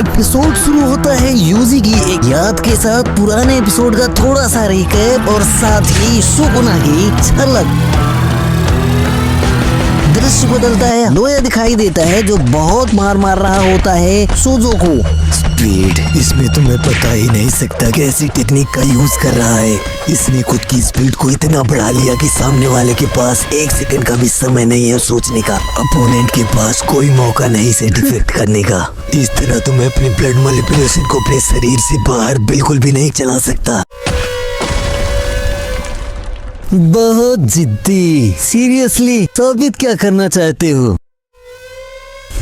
Episode शुरू होता है यूजी की एक याद के साथ, पुराने एपिसोड का थोड़ा सा रिकैप और साथ ही सुकुना की झलक। दृश्य बदलता है, नोया दिखाई देता है जो बहुत मार रहा होता है सोजो को। स्पीड, इसमें तुम्हें पता ही नहीं सकता कैसी टेक्निक का यूज कर रहा है। इसने खुद की स्पीड को इतना बढ़ा लिया कि सामने वाले के पास 1 सेकंड का भी समय नहीं है सोचने का। अपोनेंट के पास कोई मौका नहीं इसे डिफेक्ट करने का। इस तरह तुम्हें अपने ब्लड मैनिपुलेशन को अपने शरीर से बाहर बिल्कुल भी नहीं चला सकता। बहुत जिद्दी। सीरियसली साबित क्या करना चाहते हो?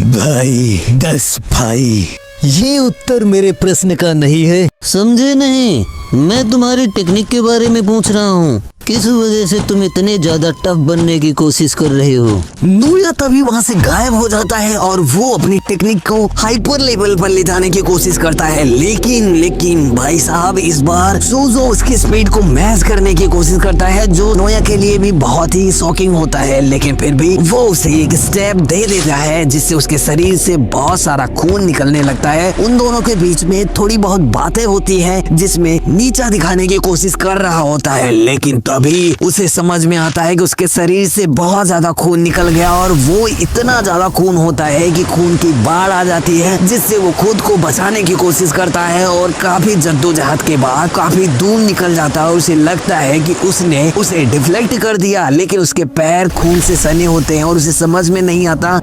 भाई 10 भाई। ये उत्तर मेरे प्रश्न का नहीं है, समझे नहीं? मैं तुम्हारी टेक्निक के बारे में पूछ रहा हूँ। किस वजह से तुम इतने ज्यादा टफ बनने की कोशिश कर रहे हो? नोया तभी वहाँ से गायब हो जाता है और वो अपनी टेक्निक को हाइपर लेवल पर ले जाने की कोशिश करता है। लेकिन भाई साहब, इस बार सोजो उसकी स्पीड को मैच करने की कोशिश करता है, जो नोया के लिए भी बहुत ही शॉकिंग होता है। लेकिन फिर भी वो उसे एक स्टेप दे देता है जिससे उसके शरीर से बहुत सारा खून निकलने लगता है। उन दोनों के बीच में थोड़ी बहुत बातें होती है जिसमें नीचा दिखाने की कोशिश कर रहा होता है, लेकिन तभी उसे समझ में आता है कि उसके शरीर से बहुत ज्यादा खून निकल गया और वो इतना ज्यादा खून होता है कि खून की बाढ़ आ जाती है, जिससे वो खुद को बचाने की कोशिश करता है और काफी जद्दोजहद के बाद काफी दूर निकल जाता है। उसे लगता है कि उसने उसे डिफ्लेक्ट कर दिया, लेकिन उसके पैर खून से सने होते हैं और उसे समझ में नहीं आता।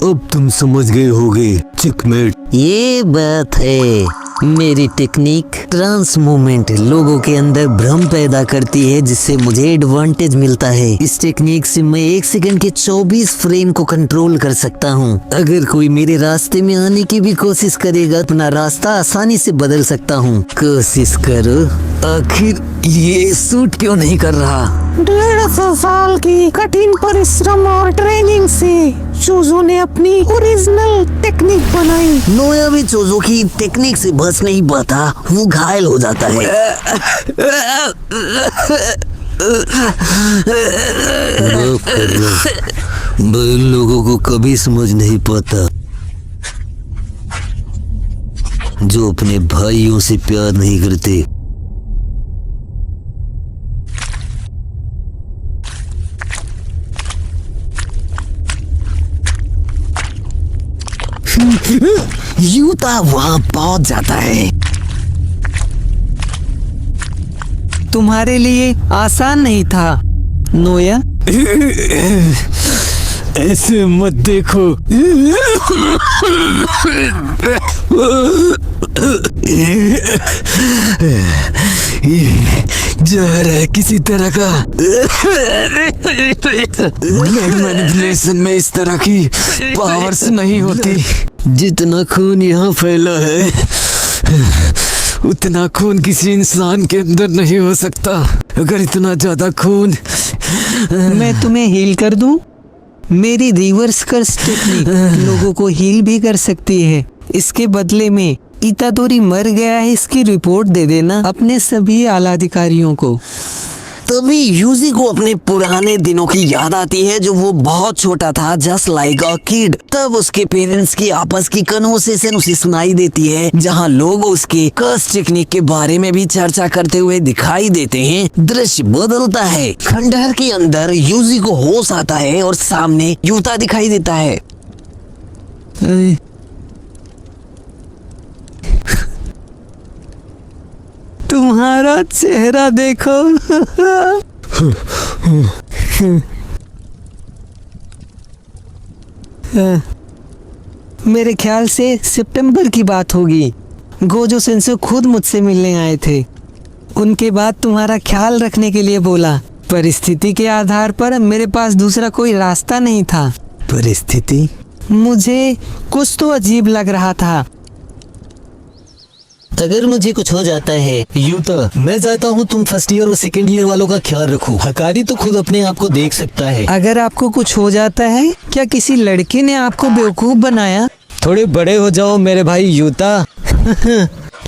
अब तुम समझ गए होगे चिकमेट। ये बात है, मेरी टेक्निक ट्रांस मूवमेंट लोगों के अंदर भ्रम पैदा करती है, जिससे मुझे एडवांटेज मिलता है। इस टेक्निक से मैं 1 सेकंड के 24 फ्रेम को कंट्रोल कर सकता हूँ। अगर कोई मेरे रास्ते में आने की भी कोशिश करेगा, अपना रास्ता आसानी से बदल सकता हूँ। कोशिश करो। आखिर ये सूट क्यों नहीं कर रहा? 150 साल की कठिन परिश्रम और ट्रेनिंग से चोजो ने अपनी ओरिजिनल टेक्निक बनाई। नोया भी चोजो की टेक्निक से बच नहीं पाता, वो घायल हो जाता है। लोगों को कभी समझ नहीं पाता जो अपने भाइयों से प्यार नहीं करते। यूता वहां पहुंच जाता है। तुम्हारे लिए आसान नहीं था नोया। ऐसे मत देखो। जहर है किसी तरह का। ब्लड मैनिपुलेशन में इस तरह की पावर्स नहीं होती। जितना खून यहाँ फैला है, उतना खून किसी इंसान के अंदर नहीं हो सकता। अगर इतना ज्यादा खून मैं तुम्हें हील कर दूं? मेरी रिवर्स कर्स टेक्निक लोगों को हील भी कर सकती है। इसके बदले में इतादोरी मर गया है, इसकी रिपोर्ट दे देना अपने सभी आला अधिकारियों को। तभी यूजी को अपने पुराने दिनों की याद आती है, जो वो बहुत छोटा था, जस्ट लाइक अ किड। तब उसके पेरेंट्स की आपस की कन्वर्सेशन उसे सुनाई देती है, जहां लोग उसके कर्स टेक्निक के बारे में भी चर्चा करते हुए दिखाई देते हैं। दृश्य बदलता है, खंडहर के अंदर यूजी को होश आता है और सामने यूता दिखाई देता है। तुम्हारा चेहरा देखो। मेरे ख्याल से सितंबर की बात होगी। गोजो सेंसो खुद मुझसे मिलने आए थे। उनके बाद तुम्हारा ख्याल रखने के लिए बोला। परिस्थिति के आधार पर मेरे पास दूसरा कोई रास्ता नहीं था। परिस्थिति? मुझे कुछ तो अजीब लग रहा था। अगर मुझे कुछ हो जाता है यूता, मैं चाहता हूँ तुम फर्स्ट ईयर और सेकेंड ईयर वालों का ख्याल रखो। हकारी तो खुद अपने आप को देख सकता है। अगर आपको कुछ हो जाता है, क्या किसी लड़के ने आपको बेवकूफ बनाया? थोड़े बड़े हो जाओ मेरे भाई यूता।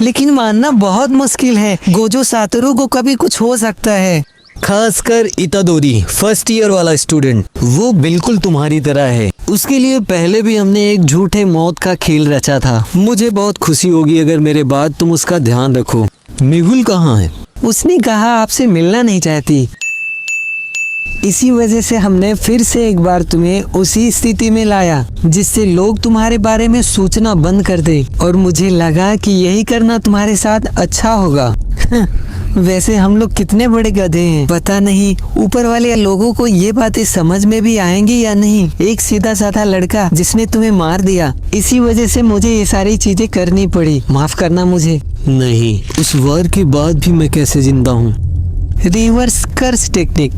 लेकिन मानना बहुत मुश्किल है, गोजो सातोरू को कभी कुछ हो सकता है। खासकर इतादोरी फर्स्ट ईयर वाला स्टूडेंट, वो बिल्कुल तुम्हारी तरह है। उसके लिए पहले भी हमने एक झूठे मौत का खेल रचा था। मुझे बहुत खुशी होगी अगर मेरे बाद तुम उसका ध्यान रखो। मेहुल कहाँ है? उसने कहा आपसे मिलना नहीं चाहती। इसी वजह से हमने फिर से एक बार तुम्हें उसी स्थिति में लाया जिससे लोग तुम्हारे बारे में सोचना बंद कर दे, और मुझे लगा कि यही करना तुम्हारे साथ अच्छा होगा। वैसे हम लोग कितने बड़े गधे हैं, पता नहीं ऊपर वाले लोगों को ये बातें समझ में भी आएंगी या नहीं। एक सीधा साधा लड़का जिसने तुम्हें मार दिया, इसी वजह से मुझे ये सारी चीजें करनी पड़ी। माफ करना मुझे। नहीं, उस वार के बाद भी मैं कैसे जिंदा हूँ? Reverse curse technique.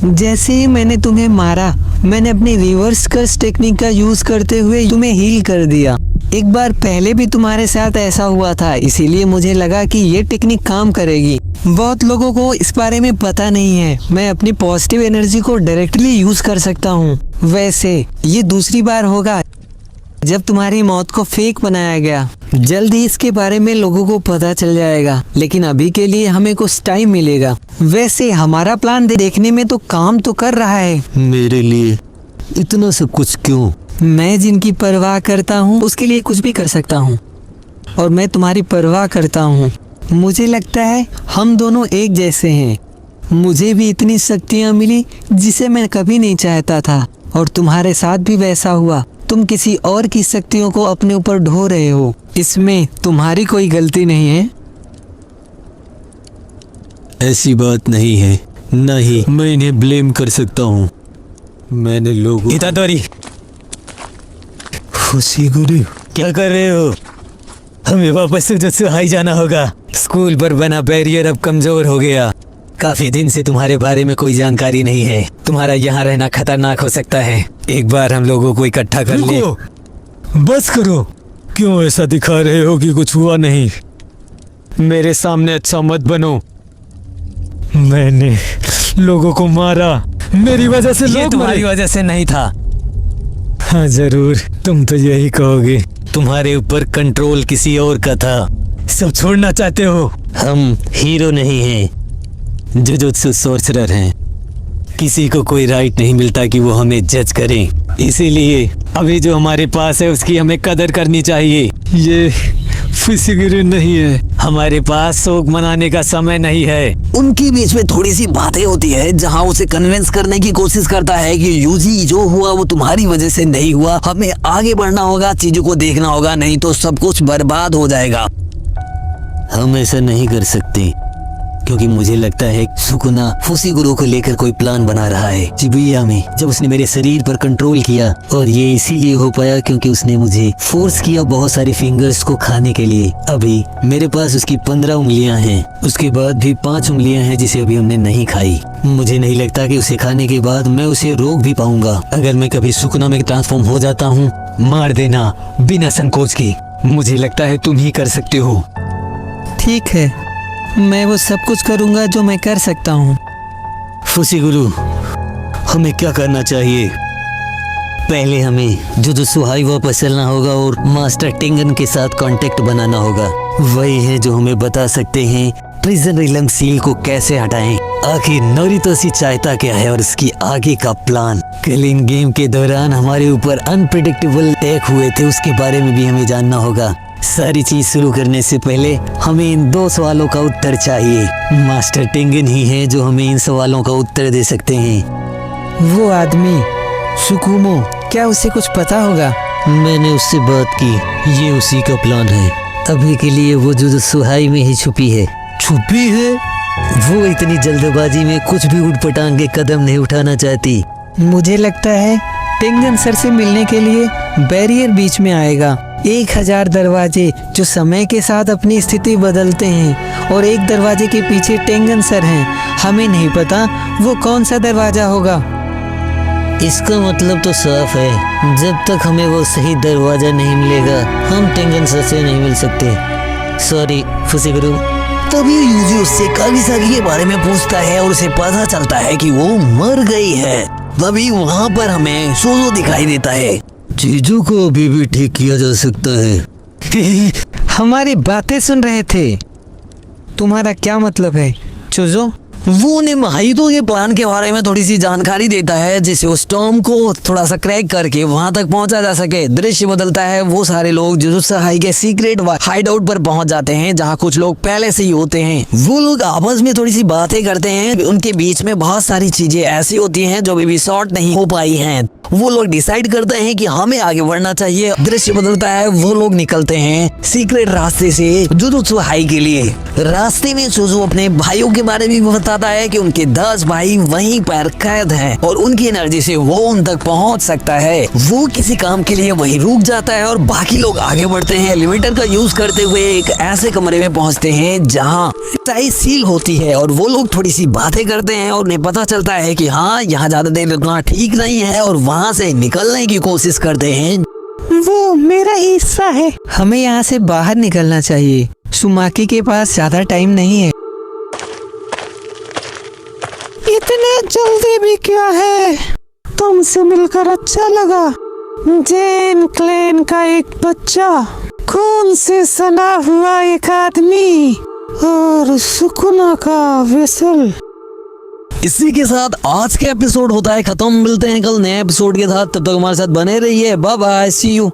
जैसे ही मैंने तुम्हें मारा, मैंने अपनी रिवर्स कर्स टेक्निक का यूज करते हुए तुम्हें हील कर दिया। एक बार पहले भी तुम्हारे साथ ऐसा हुआ था, इसीलिए मुझे लगा कि ये टेक्निक काम करेगी। बहुत लोगों को इस बारे में पता नहीं है। मैं अपनी पॉजिटिव एनर्जी को डायरेक्टली यूज कर सकता हूँ। वैसे ये दूसरी बार होगा जब तुम्हारी मौत को फेक बनाया गया। जल्द ही इसके बारे में लोगों को पता चल जाएगा, लेकिन अभी के लिए हमें कुछ टाइम मिलेगा। वैसे हमारा प्लान देखने में तो काम तो कर रहा है। मेरे लिए इतना सब कुछ क्यों? मैं जिनकी परवाह करता हूँ उसके लिए कुछ भी कर सकता हूँ, और मैं तुम्हारी परवाह करता हूँ। मुझे लगता है हम दोनों एक जैसे हैं। मुझे भी इतनी शक्तियाँ मिली जिसे मैं कभी नहीं चाहता था, और तुम्हारे साथ भी वैसा हुआ। तुम किसी और की शक्तियों को अपने ऊपर ढो रहे हो, इसमें तुम्हारी कोई गलती नहीं है। ऐसी बात नहीं है, नहीं मैं इन्हें ब्लेम कर सकता हूँ। मैंने लोगों इतादोरी, फुसिगुरु, क्या कर रहे हो? हमें वापस जुजुत्सु हाई जाना होगा। स्कूल पर बना बैरियर अब कमजोर हो गया। काफी दिन से तुम्हारे बारे में कोई जानकारी नहीं है। तुम्हारा यहाँ रहना खतरनाक हो सकता है। एक बार हम लोगों को इकट्ठा कर ले। बस करो, क्यों ऐसा दिखा रहे हो कि कुछ हुआ नहीं? मेरे सामने अच्छा मत बनो। मैंने लोगों को मारा, मेरी वजह से ये लोग तुम्हारी मरे। वजह से नहीं था। हाँ जरूर, तुम तो यही कहोगे। तुम्हारे ऊपर कंट्रोल किसी और का था। सब छोड़ना चाहते हो? हम हीरो नहीं हैं, जुजुत्सु सोर्सरर हैं। किसी को कोई राइट नहीं मिलता कि वो हमें जज करे। इसीलिए अभी जो हमारे पास है उसकी हमें कदर करनी चाहिए। ये फुसिगुरु नहीं है। हमारे पास शोक मनाने का समय नहीं है। उनके बीच में थोड़ी सी बातें होती है जहां उसे कन्विंस करने की कोशिश करता है कि यूजी जो हुआ वो तुम्हारी वजह से नहीं हुआ। हमें आगे बढ़ना होगा, चीजों को देखना होगा, नहीं तो सब कुछ बर्बाद हो जाएगा। हम ऐसा नहीं कर सकते क्योंकि मुझे लगता है सुकुना फुसिगुरु को लेकर कोई प्लान बना रहा है। शिबुया में जब उसने मेरे शरीर पर कंट्रोल किया, और ये इसीलिए हो पाया क्योंकि उसने मुझे फोर्स किया बहुत सारी फिंगर्स को खाने के लिए। अभी मेरे पास उसकी 15 उंगलियां हैं, उसके बाद भी 5 उंगलियां हैं जिसे अभी हमने नहीं खाई। मुझे नहीं लगता कि उसे खाने के बाद मैं उसे रोक भी पाऊंगा। अगर मैं कभी सुकुना में ट्रांसफॉर्म हो जाता हूँ, मार देना बिना संकोच के। मुझे लगता है तुम ही कर सकते हो। ठीक है, मैं वो सब कुछ करूँगा जो मैं कर सकता हूँ। फुसिगुरु, हमें क्या करना चाहिए? पहले हमें जुजुत्सु हाई वापस चलना होगा और मास्टर टेंगन के साथ कांटेक्ट बनाना होगा। वही है जो हमें बता सकते हैं प्रिजन रिलम सील को कैसे हटाएं। आखिर नोरितोशी चाहता क्या है और उसकी आगे का प्लान। कल इन गेम के दौरान हमारे ऊपर अनप्रिडिक्टेबल अटैक हुए थे, उसके बारे में भी हमें जानना होगा। सारी चीज शुरू करने से पहले हमें इन 2 सवालों का उत्तर चाहिए। मास्टर टेंगन ही है जो हमें इन सवालों का उत्तर दे सकते हैं। वो आदमी सुकुमो, क्या उसे कुछ पता होगा? मैंने उससे बात की, ये उसी का प्लान है। अभी के लिए वो जुजुत्सु हाई में ही छुपी है। छुपी है? वो इतनी जल्दबाजी में कुछ भी उठपटांग के कदम नहीं उठाना चाहती। मुझे लगता है टेंगन सर से मिलने के लिए बैरियर बीच में आएगा। 1000 दरवाजे जो समय के साथ अपनी स्थिति बदलते हैं, और एक दरवाजे के पीछे टेंगन सर हैं। हमें नहीं पता वो कौन सा दरवाजा होगा। इसका मतलब तो साफ है, जब तक हमें वो सही दरवाजा नहीं मिलेगा हम टेंगन सर से नहीं मिल सकते। सॉरी फुसिगुरु। तभी यूजी उससे कागिसागी के बारे में पूछता है और उसे पता चलता है कि वो मर गई है। तभी वहाँ पर हमें सोजो दिखाई देता है। चीजों को अभी भी ठीक किया जा सकता है। हमारी बातें सुन रहे थे। तुम्हारा क्या मतलब है चुजो? वो उन्हें माहिदों के प्लान के बारे में थोड़ी सी जानकारी देता है, जिससे उस टॉम को थोड़ा सा क्रैक करके वहां तक पहुंचा जा सके। दृश्य बदलता है, वो सारे लोग जुजुत्सु हाई के सीक्रेट हाइड आउट पर पहुंच जाते हैं, जहां कुछ लोग पहले से ही होते हैं। वो लोग आपस में थोड़ी सी बातें करते हैं। उनके बीच में बहुत सारी चीजें ऐसी होती हैं जो अभी भी सॉर्ट नहीं हो पाई हैं। वो लोग डिसाइड करते हैं कि हमें आगे बढ़ना चाहिए। दृश्य बदलता है, वो लोग निकलते हैं सीक्रेट रास्ते से जुजुत्सु हाई के लिए। रास्ते में सुजू अपने भाइयों के बारे में भी बताता है कि उनके 10 भाई वहीं पर कैद हैं और उनकी एनर्जी से वो उन तक पहुंच सकता है। वो किसी काम के लिए वहीं रुक जाता है और बाकी लोग आगे बढ़ते हैं। एलिवेटर का यूज करते हुए एक ऐसे कमरे में पहुंचते हैं जहां टाई सील होती है और वो लोग थोड़ी सी बातें करते हैं और उन्हें पता चलता है कि हाँ, यहाँ ज्यादा देर रुकना ठीक नहीं है और वहाँ से निकलने की कोशिश करते हैं। वो मेरा हिस्सा है, हमें यहाँ से बाहर निकलना चाहिए। सुमाकी के पास ज्यादा टाइम नहीं है। इतने जल्दी भी क्या है? तुमसे मिलकर अच्छा लगा। जेन क्लैन का एक बच्चा, खून से सना हुआ एक आदमी और सुकुना का वेसल। इसी के साथ आज का एपिसोड होता है खत्म। मिलते हैं कल नए एपिसोड के साथ, तब तक हमारे साथ बने रहिए। Bye bye, see you.